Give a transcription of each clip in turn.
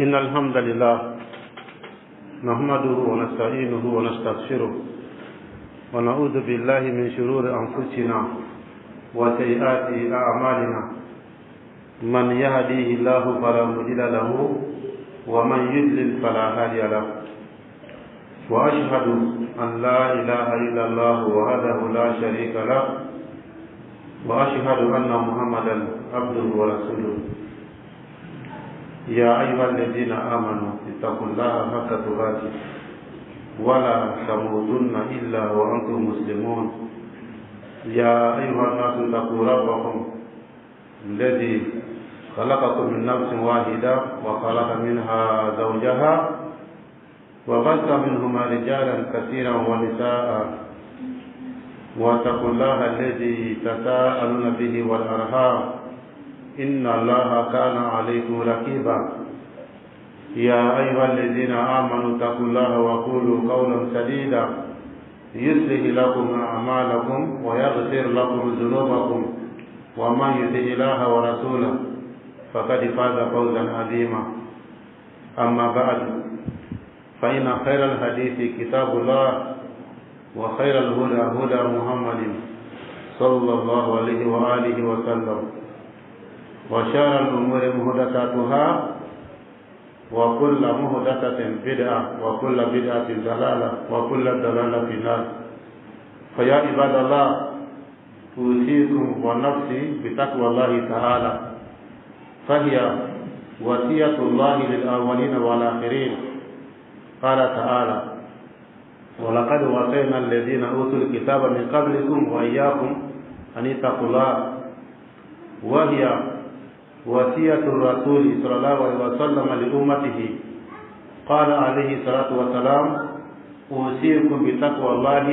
إن الحمد لله نحمده ونستعينه ونستغفره ونعوذ بالله من شرور أنفسنا وسيئات أعمالنا. من يهديه الله فلا مضل له ومن يضلل فلا هادي له. وأشهد أن لا إله إلا الله وحده لا شريك له وأشهد أن محمدا عبده ورسوله. يا أيها الذين آمنوا اتقوا الله حق تقاته ولا تموتن إلا وأنتم مسلمون. يا أيها الناس اتقوا ربكم الذي خلقكم من نفس واحدة وخلق منها زوجها وبث منهما رجالا كثيرا ونساء واتقوا الله الذي تساءلون به والأرحام إن الله كان عليكم رقيبا. يا أيها الذين آمنوا اتقوا الله وقولوا قولا سديدا يصلح لكم أعمالكم ويغفر لكم ذنوبكم ومن يطع الله ورسوله فقد فاز فوزا عظيما. أما بعد فإن خير الحديث كتاب الله وخير الهدى هدى محمد صلى الله عليه وآله وسلم وشر الأمور محدثاتها وكل محدثة بدعة وكل بدعة ضلالة وكل ضلالة في النار. فيا عباد الله أوصيكم ونفسي بتقوى الله تعالى فهي وصية الله للأولين والآخرين. قال تعالى ولقد وصينا الذين أوتوا الكتاب من قبلكم وإياكم أن اتقوا الله. وهي وصية الرسول صلى الله عليه وسلم لأمته. قال عليه الصلاة والسلام أوصيكم بتقوى الله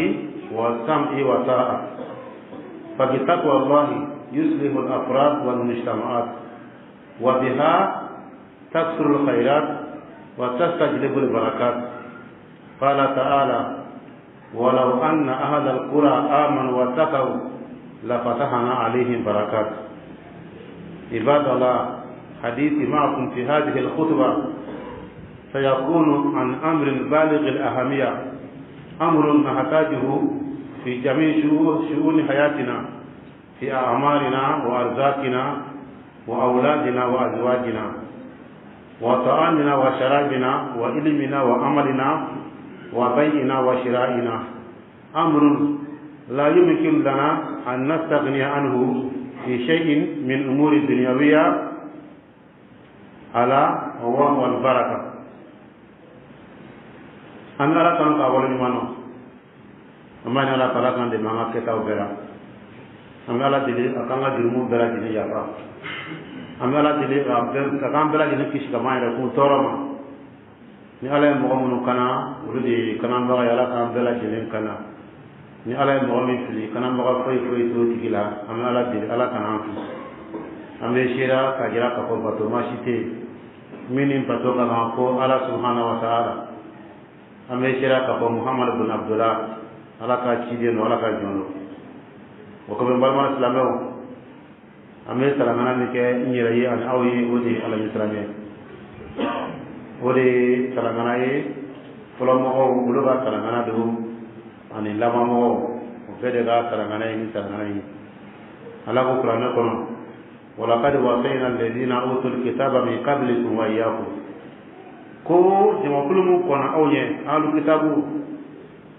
والسمع والطاعة. فبتقوى الله يصلح الأفراد والمجتمعات وبها تكثر الخيرات وتستجلب البركات. قال تعالى ولو أن أهل القرى آمنوا واتقوا لفتحنا عليهم بركات. عباد الله حديثي معكم في هذه الخطبة سيكون عن أمر بالغ الأهمية، أمر نحتاجه في جميع شؤون حياتنا، في أعمارنا وأرزاقنا وأولادنا وأزواجنا وطعامنا وشرابنا وعلمنا وعملنا وبيعنا وشرائنا. أمر لا يمكن لنا أن نستغني عنه في شيء من أمور الدنيوية على وهو البركة. أن لا تنقى ولمنه أما أن لا تلقى عند ما كتاب برا أن لا تلي أكان جرمو برا جني يابا أن لا تلي أكان برا جني كيش كمان يكون تورما ni ala mo mo kana urudi kana ba ya la kan bela jinin kana ni ala mo mi fili kana mo fay to tigila am ala dir ala kana fi ambe shira ka jira ka ko bato mashite minin pato ka ko ala subhanahu wa ta'ala ambe shira ka ko muhammad ibn abdullah ala ka chide no ala ka jono o ko be balma islamo ambe salamana ni ke nyira yi an awi odi ala islamiye odi kalangana ye folo mo ulo ga kalangana do ani lama mo o fede ga kalangana ye ni kalangana ye ala ko qur'ana kono wala qad wasayna alladhina utul kitaba min qablikum wa iyyakum ko jama kulumu kono awye alu kitabu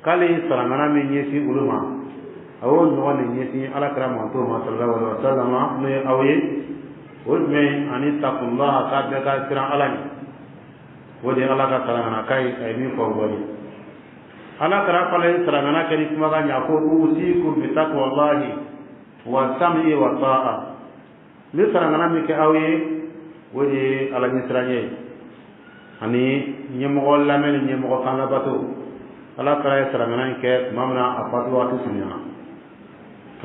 kale kalangana me nyesi uluma awo no wala nyesi ala karama to ma sallallahu alaihi wasallam ne awye wodme ani taqullaha ka daga siran alani wodi ala ka tarangana kai ay mi ko wodi ala kara pale tarangana kani kuma ga nya ko usiku bi taqwallahi wa sam'i wa ta'a. Mi tarangana mi ke awye wodi ala misranye ani nyemo wala men nyemo kanga bato ala kara tarangana ke mamna afatu wa tusunya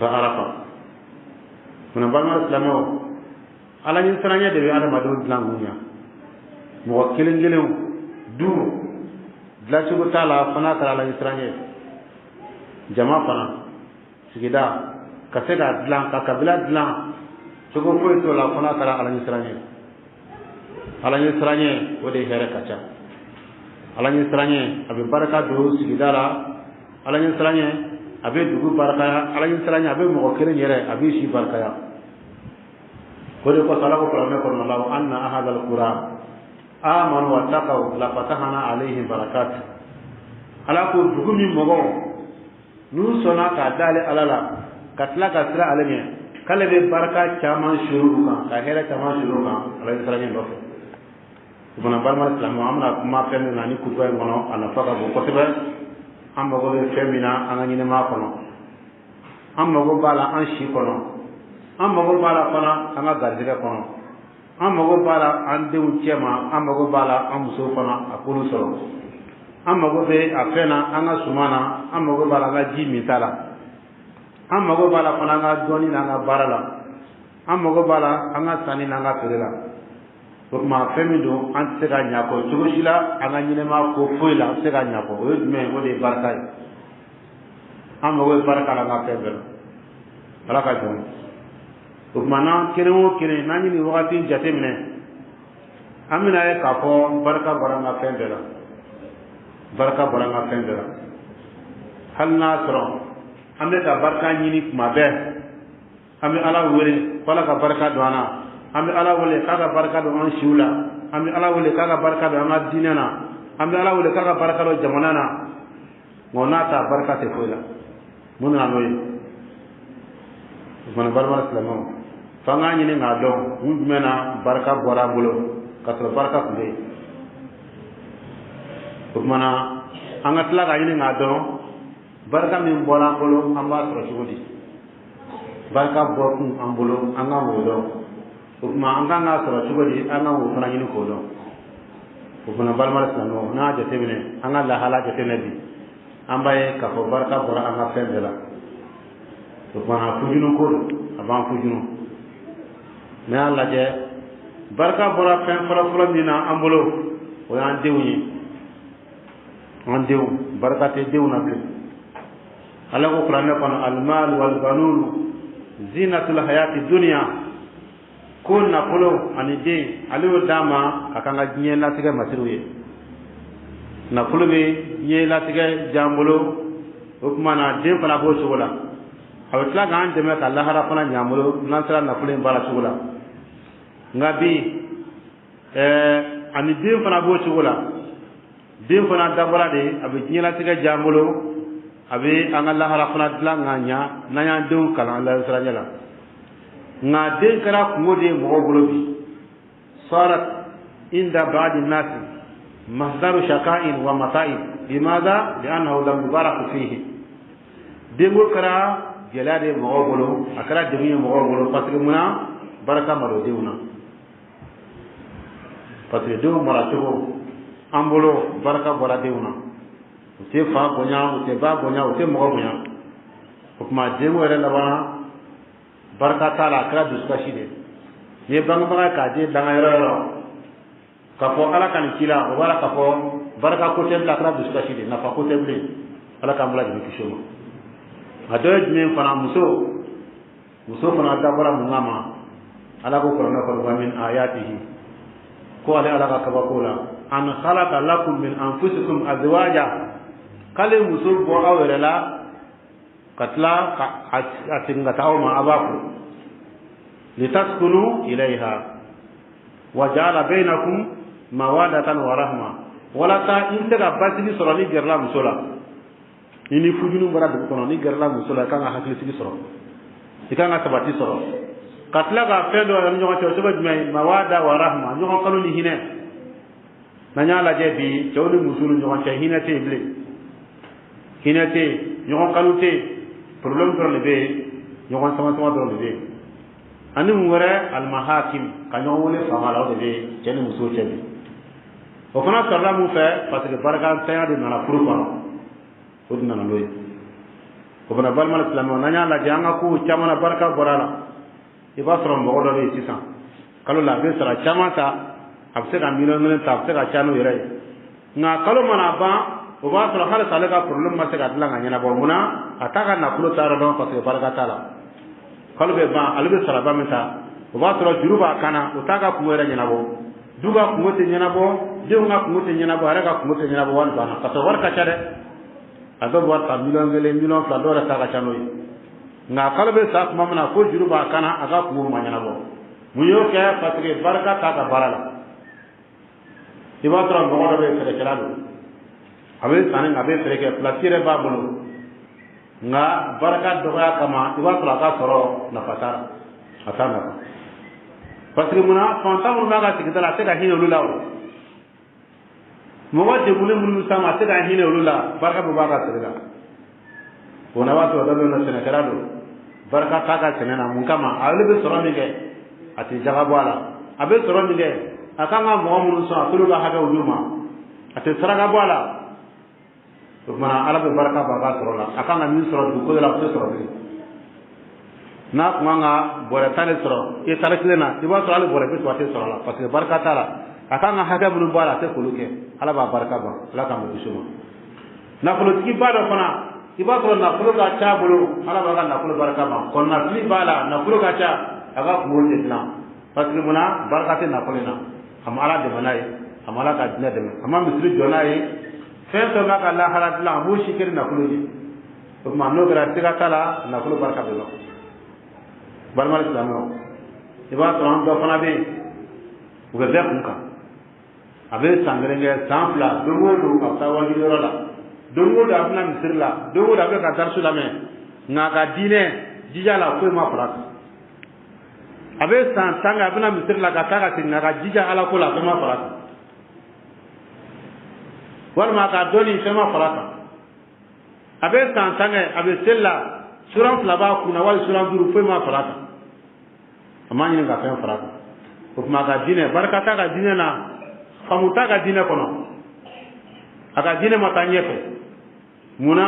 tra arafa kuna balma islamo ala misranye de ala madu langunya mo kelen gelen du la sugo tala fana kala la istranye jama fana sigida kaseda dlan ka kabila dlan sugo ko to la fana kala ala istranye ala ɲɛ siranɲɛ o de hɛrɛ ka ca ala ɲɛ siranɲɛ a bɛ barika don sigida la ala ɲɛ siranɲɛ a bɛ dugu barakaya ala ɲɛ siranɲɛ a bɛ mɔgɔ kelen yɛrɛ a bɛ si barakaya o de kɔsɔn ala ko kuranɛ kɔnɔ la anna ahadal qura amanu wattaqaw la fatahna alayhim barakat ala ko dugu min mɔgɔw n'u sɔnna k'a dale ala la ka tila ka sira ale ɲɛ k'ale bɛ barika caman suru kan ka hɛrɛ caman suru kan ala ɲɛ siranɲɛ nɔfɛ bana balima silamɛ an bɛna kuma fɛn min na ni kutuba in kɔnɔ a nafa ka bon kosɛbɛ an mago bɛ fɛn min na an ka ɲɛnɛmaya kɔnɔ an mago b'a la an si kɔnɔ an mago b'a la fana an ka garijɛgɛ kɔnɔ an mago b'a la an denw cɛma an mago b'a la an musow fana a k'olu sɔrɔ an mago bɛ a fɛn na an ka suman na an mago b'a la an ka ji min ta la an mago b'a la fana an ka dɔnni n'an ka baara la an mago b'a la an ka sanni n'an ka feere la o tuma fɛn min don an tɛ se ka ɲɛ kɔ cogo si la an ka ɲɛnɛmaya ko foyi la an tɛ se ka ɲɛ kɔ o ye jumɛn o de ye barika ye an mago bɛ barika la an ka fɛn bɛɛ la ala ka jɔn o tuma n'an kelen o kelen n'an ye nin wagati jateminɛ an bɛna ye k'a fɔ barika bɔra an ka fɛn bɛɛ la barika bɔra an ka fɛn bɛɛ la hali n'a sɔrɔ an bɛ ka barika ɲini tuma bɛɛ an bɛ ala wele ko ala ka barika don an na an bɛ ala wele k'a ka barika don an siw la an bɛ ala wele k'a ka barika don an ka diinɛ na an bɛ ala wele k'a ka barika don jamana na nka n'a ta barika tɛ foyi la mun nana n'o ye o fana balima silamɛw f'an k'a ɲini k'a dɔn mun jumɛn na barika bɔra an bolo k'a sɔrɔ barika tun bɛ yen o kumana an ka tila k'a ɲini k'a dɔn barika min bɔra an bolo an b'a sɔrɔ cogo di barika bɔ kun an bolo an ka o dɔn o tuma an kan k'a sɔrɔ cogo di an ka o fana ɲini k'o dɔn o fana balima silamɛw n'a jateminɛ an ka lahala jateminɛ bi an b'a ye k'a fɔ barika bɔra an ka fɛn bɛɛ la o kumana fujunu ko don a b'an fujunu n'a y'a lajɛ barika bɔra fɛn fɔlɔ-fɔlɔ min na an bolo o y'an denw ye an denw barika tɛ denw na bilen ala ko kuranɛ kɔnɔ almal wal banun zinatul hayati dunya ko nafolo ani den ale y'o d'a ma a kan ka diɲɛ latigɛ masiriw ye nafolo bɛ diɲɛ latigɛ diya an bolo o tuma na den fana b'o cogo la a bɛ tila k'an dɛmɛ ka lahara fana ɲ'an bolo n'an sera nafolo in baara cogo la nka bi ani den fana b'o cogo la den fana dabɔra de a bɛ diɲɛ latigɛ diya an bolo a bɛ an ka lahara fana dilan k'a ɲa n'an y'an denw kalan lahasiranya la nka den kɛra kungo de ye mɔgɔw bolo bi sarat inda ba'di nasi masdaru shaka'in wa mata'in limaza li'annahu lam yubarak fihi denko kɛra gɛlɛya de ye mɔgɔw bolo a kɛra degun ye mɔgɔw bolo parce que munna barika ma don denw na parce que denw maracogo an bolo barika bɔra denw na u tɛ fa bonya u tɛ ba bonya u tɛ mɔgɔ bonya o tuma denko yɛrɛ laban barika t'a la a kɛra dusukasi de n'i ye bangebaga k'a den danga yɔrɔ yɔrɔ k'a fɔ ala ka nin k'i la o b'a la k'a fɔ barika ko tɛ bilen a kɛra dusukasi de nafa ko tɛ bilen ala k'an bila jigin kisi o ma a dɔ ye jumɛn fana muso fana dabɔra mun kama ala ko kuranɛ kɔnɔ wa min ayatihi ko ale ala ka kabako la an khalaqa lakum min anfusikum azwaja k'ale muso bɔ aw yɛrɛ la ka tila a segin ka taa aw ma a b'a fo litaskunu ilayha wa ja'ala bainakum mawadatan wa rahma walasa i bɛ se ka basigi sɔrɔ ni gɛrɛla muso la i ni fujunu bɔra dugu kɔnɔ ni gɛrɛla muso la i kan ka hakilisigi sɔrɔ i kan ka sabati sɔrɔ ka tila ka fɛn dɔ yɛrɛ ni ɲɔgɔn cɛ o cogo jumɛn ye mawada wa rahma ɲɔgɔn kanu ni hinɛ n'an y'a lajɛ bi cɛw ni musow ni ɲɔgɔn cɛ hinɛ tɛ yen bilen hinɛ tɛ yen ɲɔgɔn kanu tɛ yen problème dɔrɔn de bɛ yen ɲɔgɔn sama-sama dɔrɔn de bɛ yen ani mun wɛrɛ alimahakim ka ɲɔgɔn wele fanga la o de bɛ cɛ ni muso cɛ bi o fana sɔrɔla mun fɛ parce que barakatanya de nana furu kɔnɔ o de nana n'o ye o fana balima silamɛw n'an y'a lajɛ an ka kow caman na barika bɔra a la i b'a sɔrɔ mɔgɔ dɔ bɛ yen sisan kalo la a bɛ sara caman ta a bɛ se ka miliyɔn kelen ta a bɛ se ka ca n'o yɛrɛ ye nka kalo mana ban o b'a sɔrɔ hali ale ka problème ma se ka dilan ka ɲɛnabɔ munna a t'a ka nafolo ta yɔrɔ dɔn parce que barika t'a la kalo bɛ ban ale bɛ saraba min ta o b'a sɔrɔ juru b'a kan na o t'a ka kun yɛrɛ ɲɛnabɔ duga kungote nyanabo deunga kungote nyanabo haraka kungote nyanabo wan bana kato warka chade ado warta million gele million fla dora saka chanoy nga kalbe sa mamna ko juruba kana aga kungo nyanabo muyo ke patre baraka ta ka barala ibatra ngodo be fere kelado abe sanen abe fere ke platire ba bulu nga baraka doga kama ibatra ka soro na patara atana parce que muna fanta mun baga tigitala te ka hino lula mo wade mun sama te ka hino lula baraka bu baga tigila ona wato da no sene karado baraka ta ka sene na mun kama albe soro mi ke ati jaga bwala abe soro mi ke akanga mo mun so atulu ga haga uduma ati saraga bwala to mana ala be baraka baga soro la akanga min soro du ko la ko soro na kumanga bore tale soro e tale kilena iba soro ale bore bitu ate soro la parce que baraka tala akanga haga mun bala te kuluke ala ba baraka ba ala ka mu bisuma na kulo tiki bado fana iba soro na kulo ka cha bulu ala ba na kulo baraka ba kon na fili bala na kulo ka cha aga kulo te na parce que muna baraka te na kulena am ala de manai am ala ka dina de am misri jonai fe to na ka la halat la mu shikir na kulo ji to ma no gara tika tala na kulo baraka be barmal islamo iba to am do fana be u be kunka abe sangrenge sampla dogo afta wali rola dogo da abna misirla dogo da be ka darsu lame na ga dine jijala ko ma prat abe san tanga abna misirla ka ta ka tin na ga jija ala ko la ko ma prat wal ma ka doni se ma prat abe san tanga abe sella suran flaba kuna wal suran duru ko ma prat amani nga fa prat ko ma ga dine barakata ga dine na famuta ga dine kono aga dine matanye fe muna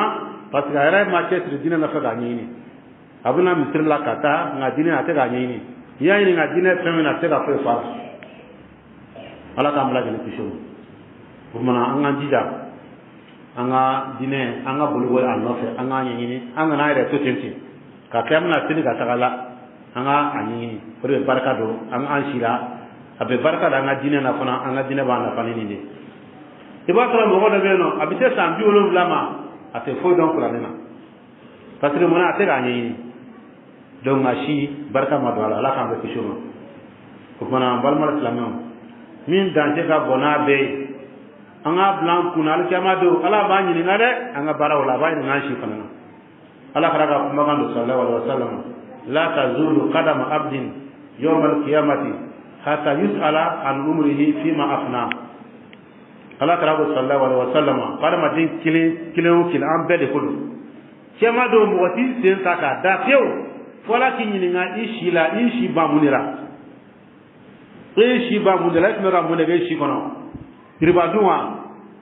parce que ara ma ce dine na fa ga nyini abuna misir la kata nga dine na te ga nyini ya ni nga dine fe na te ga fa ala ka mala gele kisho ko mana anga jija anga dine anga bulu wala no fe anga nyini anga na ire to tenti ka kamna tini ka tagala anga anyini pour baraka do anga anshira abe baraka da anga dine na fana anga dine ba na fani ni iba tara mo godo beno abite sambi wolo blama ate fo don kula nena parce que mona ate ga nyini donc ashi baraka ma do ala kan be kishuma ko mana balmal islamam min danje ga bona be anga blanc kunal kamado ala ba nyini ngade anga bara wala ba ni ngashi fana ala kharaga kuma kan sallallahu alaihi wasallam la tazulu qadama abdin yawm al-qiyamati hatta yus'ala an umrihi fima afna ala kharaga sallallahu alaihi wasallam qadama din kile am bede kudu kamado mo wati sen saka da tew wala kinyini nga ishi ba munira ishi ba munira mera munega ishi kono riba duwa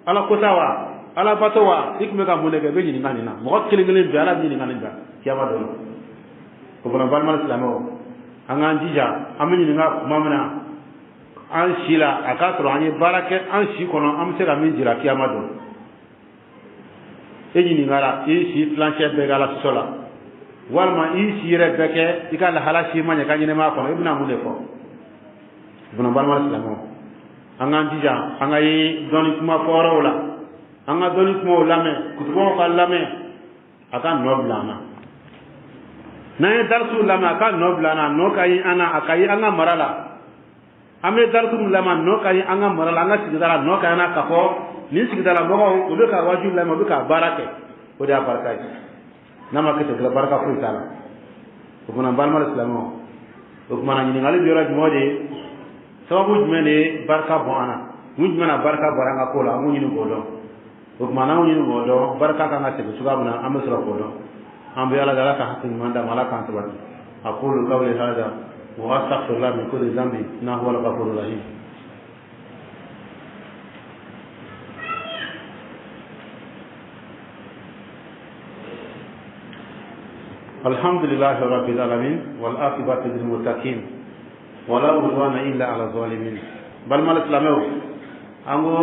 ala kotawa ala batawa ikme ka munega be nyini ngani na mo kilingelen be ala nyini ngani ba kiyama do ko bona balmal islamo anga njija amini nga mamna an shila akatro anye barake an shi kono am se ga min jira kiyama do e nyini ngara ishi plancher be gala sola walma ishi re beke ikala halashi manya kanyene ma kono ibna mulefo bona balmal islamo anga njija anga yi doni kuma foro wala anga doni kuma lame kutubo ka lame aka noblana na yi darsu lame aka noblana no kai ana akai anga marala ame darsu lama no kai anga marala anga sigidara no kai ana kafo ni sigidara mo ko be ka waju lame be ka barake o da baraka nama kete gla baraka fu tala ko bona balmal islamo ko mana ni ngali biora jumode sababu jumene barka bo ana mujmana barka baranga ko la munyi no godo ko mana munyi no godo barka ka ngate ko sugabuna amsra ko do ambe ala dala ka hatin manda malaka antabar aqulu qawli hada wa astaghfirullah min kulli dhanbi innahu huwal ghafurur rahim alhamdulillahi rabbil alamin wal aqibatu lil muttaqin wala udwana illa ala zalimin bal mal islamo ango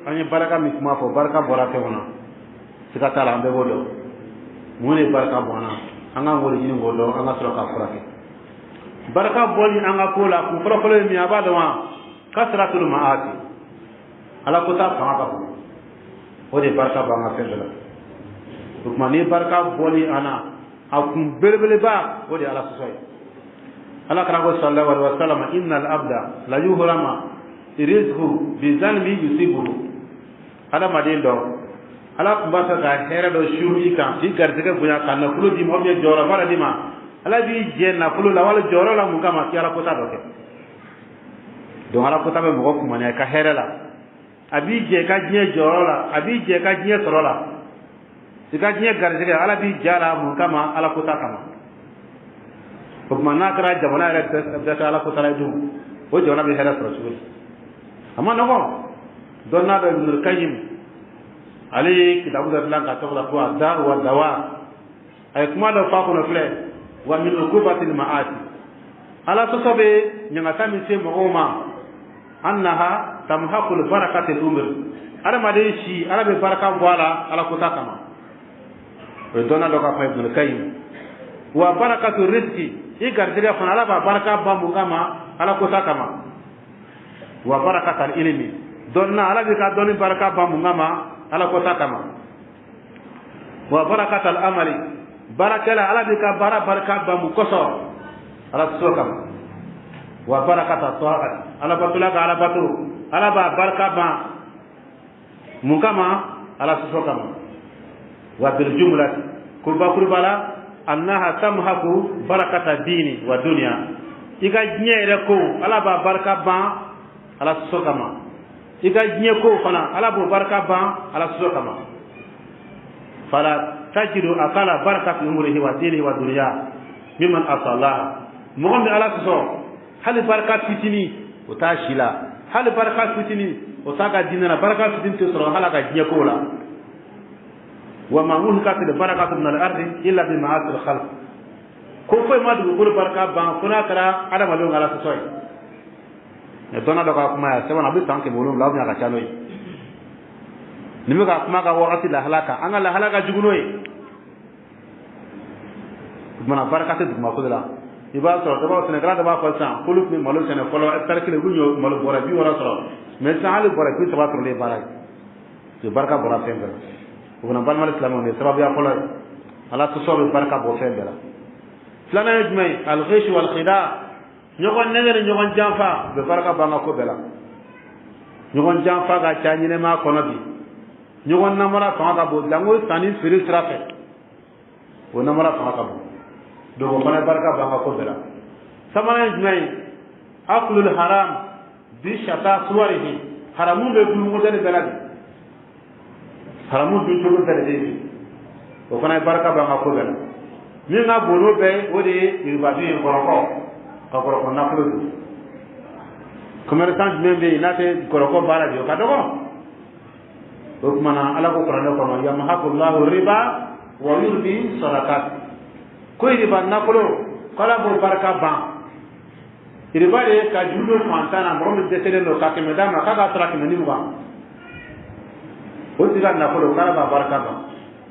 anye baraka mi kuma fo baraka borate wona sika tala ambe godo mune baraka bona anga ngoli jini godo anga sura ka furake baraka boli anga kola ku fura fura mi abada wa kasratul ma'asi ala kota fanga ka bon o de barka banga fendela kuma ni barka boli ana akum belbele ba o de ala sosai ala karago sallallahu alaihi wasallam innal abda la yuhrama rizqu bi zalmi yusibu ala madin do ala kumbasa ka hera do shuri kan ti gardiga bunya kan na fulu di mo be jora mara di ma ala bi je na fulu la wala jora la mun kama ki ala kota do ke do ala kota be mo ko mane ka hera la abi je ka je jora la abi je ka je soro la diga je gardiga ala bi jara mun kama ala kota kama ko manna kara jamana ra da ala kota la du o jona be hera soro su amma no ko donna do ibn qayyim ali kitabu da lan ka to la ko da wa dawa ay kuma da fa ko no fle wa min ukubati al maati ala to sobe nyanga tami se mo ma annaha tamhaqu al barakati al umr ala ma de shi ala be baraka wala ala ko takama o donna do ka fa ibn qayyim wa barakatu rizqi igardiga fa ala ba baraka ba mu kama ala ko takama wa barakatu al ilmi donna ala be ka doni baraka ba mu ngama ala ko takama wa barakatal amali barakala ala bi ka baraka ba mu koso ala sokam wa barakata ta'at ala batula ka ala batu ala ba baraka ba mu kama ala sokam wa bil jumlati kurbala annaha tamhaku barakata dini wa dunya iga nyere ko ala ba baraka ba ala sokama iga nye ko fana ala bo baraka ban ala suzo kama fala tajidu akala baraka fi umrihi wa dinihi wa dunya mimman asalla mo mi ala suzo hali baraka fitini o ta shila hali baraka fitini o ta ga dinana baraka fitini to soro hala ga nye ko la wa ma mulkat al barakatu min al ardi illa bi ma'at al khalq ko ma du ko baraka ban kuna kara ada malo ngala suzo ne donna do ka kuma ya sabana bi tanke bolum law nya ka chanoy nimi ka kuma ka wakati la halaka anga la halaka jugunoy mana barakate dum ma ko dala iba so to ba sene grada ba falsa kuluk mi malo sene folo estar kile gunyo malo bora bi wala so mais sa hali bora bi tabat le barak to baraka bora fembe ko na balmal islam ne sabab ya folo ala to so baraka bo fembe la flana yajmai al ghish wal khida ñogon negere ñogon janfa be baraka banga ko bela ñogon janfa ga chañine ma kono bi ñogon namara fa ga bo dango tani spirit trafe o namara fa ga bo do ko bana baraka banga ko bela samana jmai aklul haram bi shata suwarihi haramu be bu mo dane bela bi haramu du to dane de o bana baraka banga ko bela mi nga bolo be o de ibadu en koroko ko na fulo commerçant membe nate koroko bala jo kadogo do mana ala ko qur'an ko ya mahaqullahu riba wa yurbi sadaqat ko riba na fulo kala bo baraka ba riba de ka julo fantana mo mi desele no ka ke medama ka ga tra ke ni ba o tiga na fulo kala ba baraka ba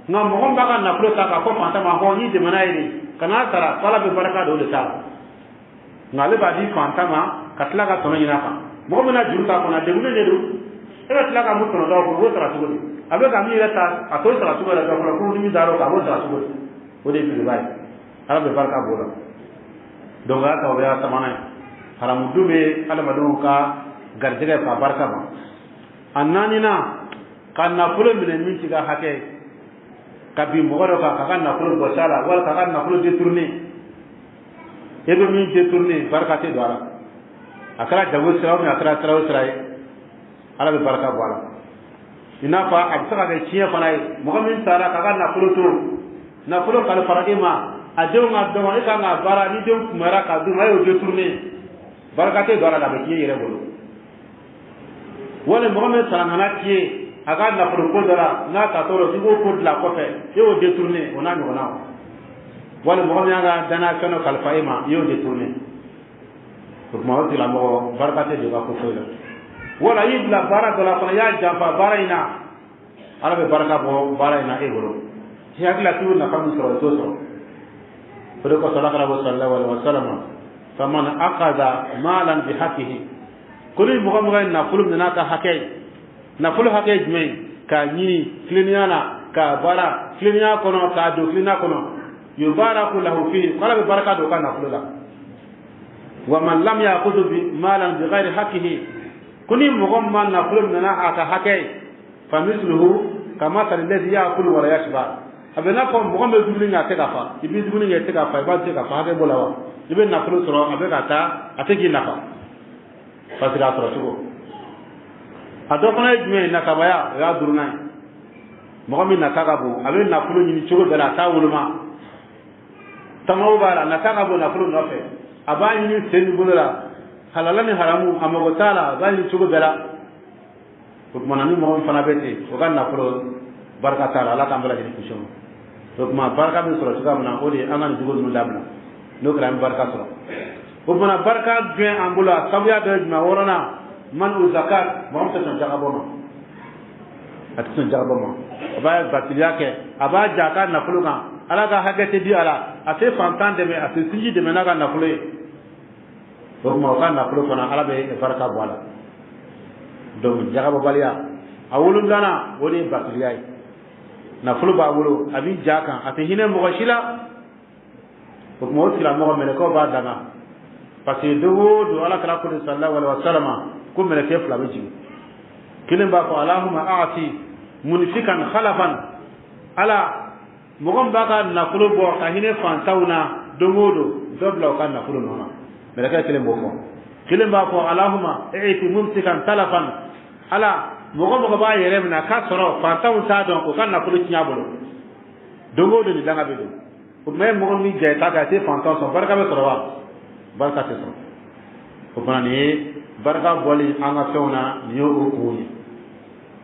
ngam mo ba ka na fulo ta ka ko fantama ho ni de manai kana tara kala be baraka do le ta ngale ba di fantama katla ka tono ina fa mo mena juruta ko na de gune do e ba tla ka mu tono do ko tara sugo abe ka mi reta ato tara sugo da ko ni mi daro ka mo tara sugo o de bi bai ala be barka bola do ga ka wa tamana haram dume ala madu ka garjega fa barka ma annani na kan na fulo min min tiga hake kabi mo ro ka kan na fulo bo sala wal ka kan na fulo de tourner ebe min détourné barakate do ala akara jago siraw mi akara siraw siray ala be baraka bo ala ina fa absaka de chiya fanay mo min sara kaga na fulo to na fulo kala faradima adew nga do e ka nga bara ni dem kumara ka du mayo détourné barakate do ala da be kiye yere bolo wala mo min sara ngana kiye aga na fulo ko dara na ka toro sigo ko la ko fe e o détourné ona ni ona wala mo nga dana kano kalfa ima yo détourné pour ma wati la mo barakate de ba ko fela wala yibla baraka la fana ya jampa baraina ala be baraka bo baraina e goro ya gla tu na famu so to so ko sallallahu alaihi wasallam faman aqada malan bi haqqihi kuni mo mo na fulum na ka hakai na fulu hakai jumai ka ni kliniana ka bara klinia kono ka do klinia kono yubaraku lahu fi qala bi baraka do kana fulula wa man lam ya'khudhu bi malan bi ghairi haqqihi kuni mo man na fulum na aka hakai fa misluhu kama sal ladhi ya'kulu wa la yashba abena ko mo be dubli nga te gafa ibi dubli nga te gafa ba te gafa hakai bolawa ibe na fulu soro abe kata ategi nafa fasira soro tugo adokona jme na kabaya ya durunai mo min na kagabu abe na fulu ni tugo bela ta wuluma tamaw bala na kagabu na fulu nofe abani ni sen bulala halala ni haramu amago tala bani tugo bela ko manani mo fana bete o ganna fulu barka tala ala tambala ni kushon donc ma barka be soro tuga mona odi angani dugo no dabla no kram barka soro ko mona barka bien ambula sabya de ma worona man u zakat mo amta tan jagaboma atun jagaboma aba batilia ke aba jaka na fulu kan ala ga hagete di ala ate fantan de me ate sinji de me na ga na fulu donc mo kan na fulu kona ala be barka boala donc jagabo balia awulun dana woni batilia na fulu ba wulu abi jaka ate hine mo gashila ko mo tira mo mele ko ba dana parce que do ala kala ko sallallahu alaihi wasallam ko mele ke fla be jigi kilim ba ko allahumma aati munfikan khalafan ala mo gom ba ka na fulu bo ka hine fantauna dogodo dobla ka na fulu nona mele ke kilim bo ko kilim ba ko allahumma aati mumsikan talafan ala mogo ba yere mina ka soro fantaw ta don ko kan na fulu tinya bolo dongo do ni danga be do ko me mogo mi je ta ka te fantaw so barka be soro wa barka te soro ko bani barka boli anga feuna ni yo ko ni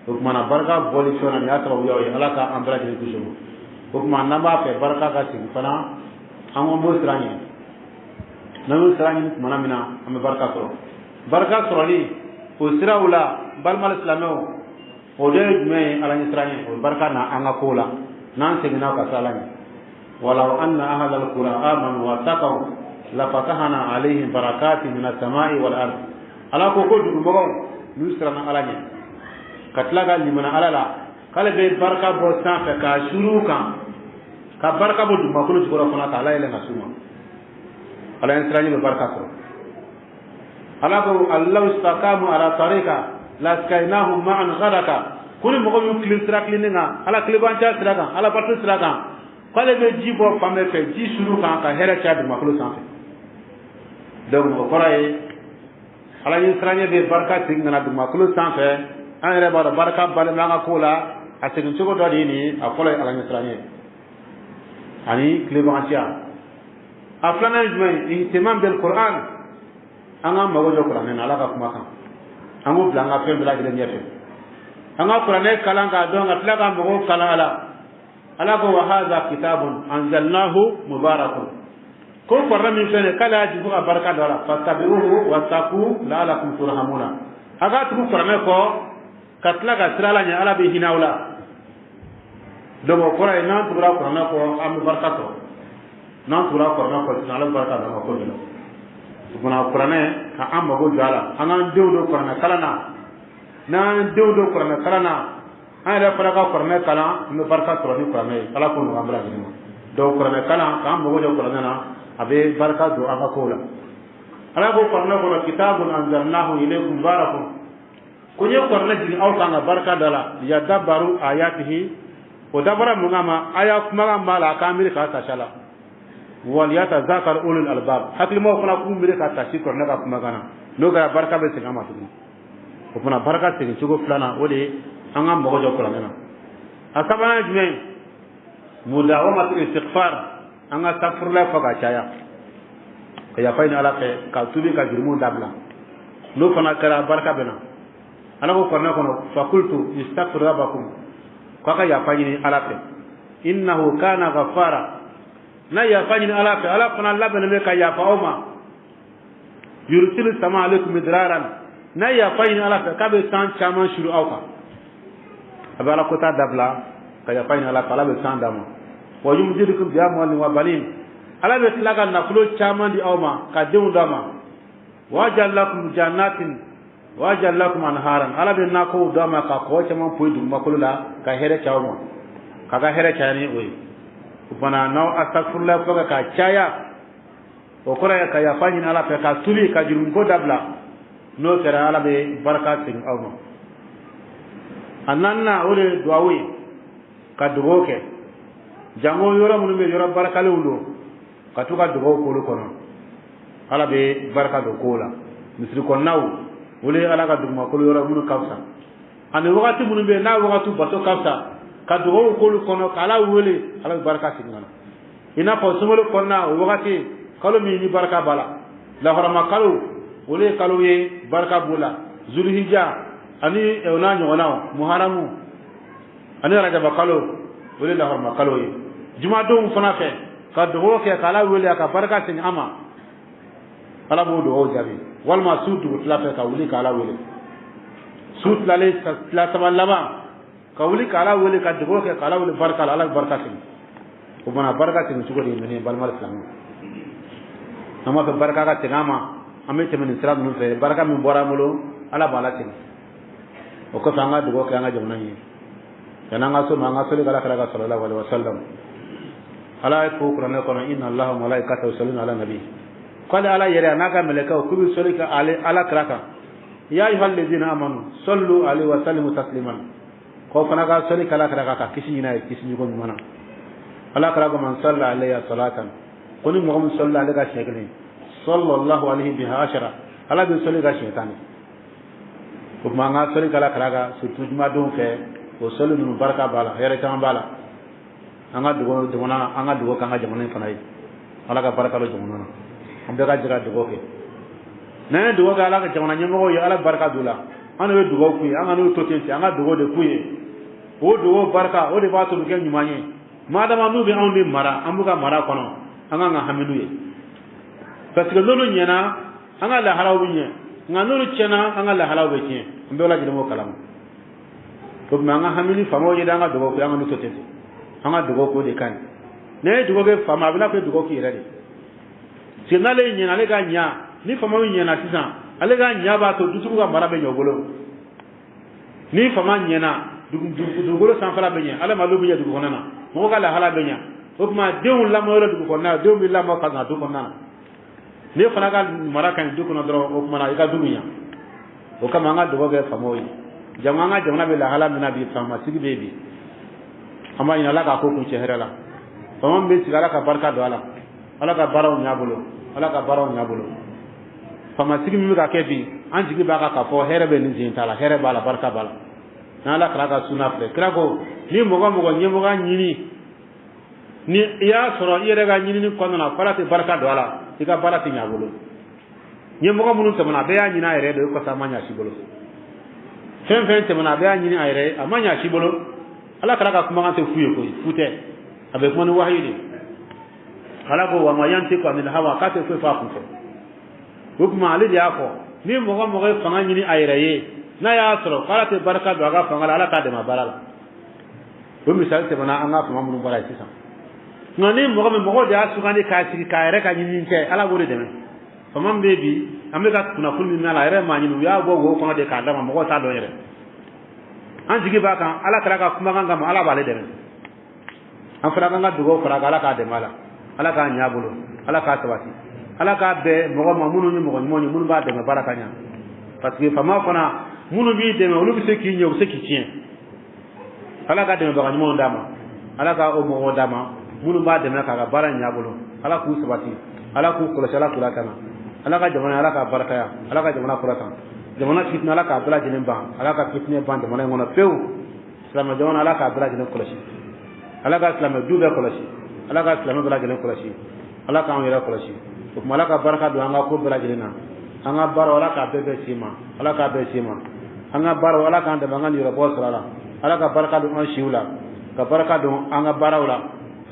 ko mana barka boli feuna ni atra yo ala ka ambra de ko jomo ko mana ba fe barka ka sin fana amo mo srani na mo srani mana mina am barka soro ni o sirawla balmal islameo o de me ala nisrani o barka na anga kola nan segina ka salani walau anna ahla alqura amanu wa taqaw la fatahana alaihim barakatin min as-sama'i wal ard ala ko ko dugu mo nusrana ala ni katlaga limana alala kala be barka bo san fe ka shuru kan ka barka bo dum ko ci ko fana ta ala ile na suma ala nisrani be barka ko ala ko allah istaqamu ala tariqa laskainahum ma'an ghadaka kuni mo ko kili strakli ninga ala kliban cha straka ala patu straka kale be jibo pame fe ji suru kan ka hera cha dum makulu sanfe donc ko koray ala ni stranye be barka ting na dum makulu sanfe an re ba barka bal nga kola atin chugo do ni a kola ala ni stranye ani kliban cha aflana jmai ihtimam bil qur'an anga mago jo qur'an na ala ka kuma kan angu blanga fe bla gele nyefe anga qur'ane kalanga do nga tlaga mo kala ala ko wa hadha kitabun anzalnahu mubarakun ko farra min fene kala ji ko baraka dala fattabi'uhu wattaqu la'allakum turhamuna aga tu qur'ane ko katlaga sirala nya ala be hinawla do mo qur'ane nan tu qur'ane ko am baraka to nan tu qur'ane ko ala baraka do ko do buna qur'ane ka amma go jala anan dewdo qur'ane kala na dewdo qur'ane kala na ala fara ka qur'ane kala no barka to ni qur'ane kala ko no amra ni do qur'ane kala ka amma go qur'ane na abe barka do aka kola ala go qur'ane ko kitabun anzalnahu ilaykum barakun kunye qur'ane ji aw ka barka dala ya dabaru ayatihi o dabara mungama aya kuma mala kamil ka tashala wal yatazakar ulul albab hakli mo fana ku mire ka tashi ko na ka kuma kana no ga barka be singa matu ko fana barka te ci go flana wode an am mo jo ko na asabana jme mudawamatu istighfar an astaghfirullah fa ga chaya ka ya fayna ala ka tubi ka jirmu dabla no fana kara barka bena ala ko korna kono fa qultu istaghfir rabbakum ka ya fayni ala innahu kana ghaffara na ya fani ala fa ala fana labana me ka ya fa oma yursilu sama alaikum midraran na ya fani ala fa ka be san chaman shuru auka abala ko ta dabla ka ya fani ala fa la be san dama wa yumdidukum bi amwalin wa banin ala be tilaga na fulo chaman di awma ka dewu dama wa jallakum jannatin wa jallakum anharan ala bin nako do ma ka ko chama puy dum makulula ka here chawmo kaga here chani oy upana no astaghfirullah ko ka chaya o kora ka ya fani ala pe ka tuli ka jurum ko dabla no kera ala be baraka tin awmo ananna ole duawi ka dugoke jango yoro mun be yoro baraka le ulo ka tuka dugo ko kono ala be baraka do kola misri ko naw ole ala ka dugma ko yoro mun kawsa ani wakati mun be na wakati bato kawsa ka dugo ko kono kala wole ala baraka tin ngana ina ko sumul ko na wakati kalo mi ni baraka bala la horama kalo ole kalo ye baraka bula zulhijja ani euna nyona muharamu ani rajaba kalo ole la horma kalo ye juma do fana fe ka do ke kala wele ka baraka tin ama ala bo do jabi wal ma sutu la fe ka wuli kala wele sut la le la tabalama ka wuli kala wele ka do ke kala wele baraka ala baraka tin ko bana baraka tin sugo de mene bal mal islam ama fe baraka ka tingama ame temen islam nu fe baraka min bora mulo ala bala tin o ko fanga do ke anga jamna ni kana nga so manga so le kala kala sallallahu alaihi wasallam ala ko qur'an ko inna allaha wa malaikatahu yusalluna ala nabi qala ala yara naga malaka ko bi solika ala kraka ya ayyuhal ladina amanu sallu alaihi wa sallimu tasliman ko fana ga solika ala kraka ka kisi ina kisi ni ko mana ala kraka man salla alaihi salatan kuni muhammad sallallahu alaihi wasallam sallallahu alaihi biha ashara ala bi solika shaytan ko manga solika ala kraka surtout juma don fe o solu nu baraka bala yere tan bala anga dugo kanga jamana fana yi ala ka baraka lo jamana ambe ka jira dugo ke na dugo ga ala ka jamana nyemo yo ala baraka dula anu we dugo ku anga no totenti anga dugo de ku o dugo baraka o de bato ke nyumanye madama nu be on de mara ambuka mara kono anga nga hamidu ye parce que lolu nyena anga la halawu nye nga nuru chena anga la halawu be nye ambe wala jilmo kalam ko manga hamili famo je danga dugo ko anga no totenti anga dugo ko de kan ne dugo ke fama bina ko dugo ki rede sinale nyena le ga nya ni fama nyena sisan ale ga nya ba to dutugo ga mara be nyogolo ni fama nyena dugo san fala be nya ale malu be dugo nana mo ga la hala be nya o kuma deun la mo dugo ko na deun bi la mo ka na dugo nana ne fana ga mara kan dugo na dro o kuma na ga dugo nya o kama anga dugo ke famo yi jamanga jamna be la hala mina bi fama sigi bebi amma ina la ka ko ku chehra la famam be sigala ka barka do ala ka baraw nyabolo ala ka baraw nyabolo fama sigi mi ka kebi an jigi ba ka fo here be ni jin tala here bala barka bala na la kra ka suna fre kra ko ni mogo nyemo ga nyini ni ya soro ire ga nyini ni kono na farati barka do ala tika barati nyabolo nyemo ga munu tamana be ya nyina ire do ko samanya sibolo fen tamana be ya nyini ire amanya sibolo ala kala ka kuma ngate fuye ko fute abe kuma ni wahidi kala ko wa ma yanti ko min hawa ka te fu fa ku ko kuma ali ya ko ni mo ga fanga nyini ayraye na ya soro kala te baraka do ga fanga ala ka de ma balala ko misal te bana anga fama mun bara sisa ngani mo ga de asu ngani ka sigi ka re ka nyini te ala go de me fama bebi amega kuna kulmi na la re ma nyini ya go go fanga de ka dama mo go ta do yere an jigi ba kan ala kala ka kuma kan ma ala bale deme an fara kan ga dugo fara ala ka de mala ala ka nya bolo ala ka tabati ala ka be mo ma munu ni mo ni munu ba de me baraka nya parce que fama fana munu bi de me olu bi se ki nyew se ki tien ala ka de me ba ni mo ndama ala ka o mo ndama munu ba de me ka ga bara nya bolo ala ku sabati ala ku kula sala kula kana ala ka jamana ala ka baraka ya ala ka jamana kula kana jamana fitna ala ka bla jinen ban ala ka fitne ban jamana ngona pew islam jamana ala ka bla jinen kulashi ala ka islam dube kulashi ala ka islam bla jinen kulashi ala ka amira kulashi kuma ala ka baraka do anga ko bla jinen anga baro ala ka bebe sima ala ka bebe sima anga baro ala ka anda bangan yoro bo sala ala ka baraka do an shiula ka baraka do anga barawla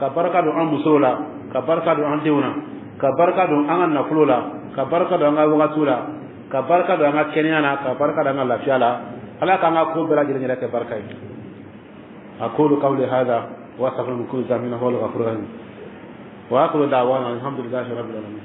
ka baraka do an musola ka baraka do an deuna ka baraka do an nafulula ka baraka do anga wagatula ka barka do anga kenyana ka barka do anga lafiala ala ka anga ko bela jere ke barka yi aqulu qawli hadha wa astaghfirullaha min kulli dhanbin huwa al-ghafurur rahim wa aqulu da'wana alhamdulillahi rabbil alamin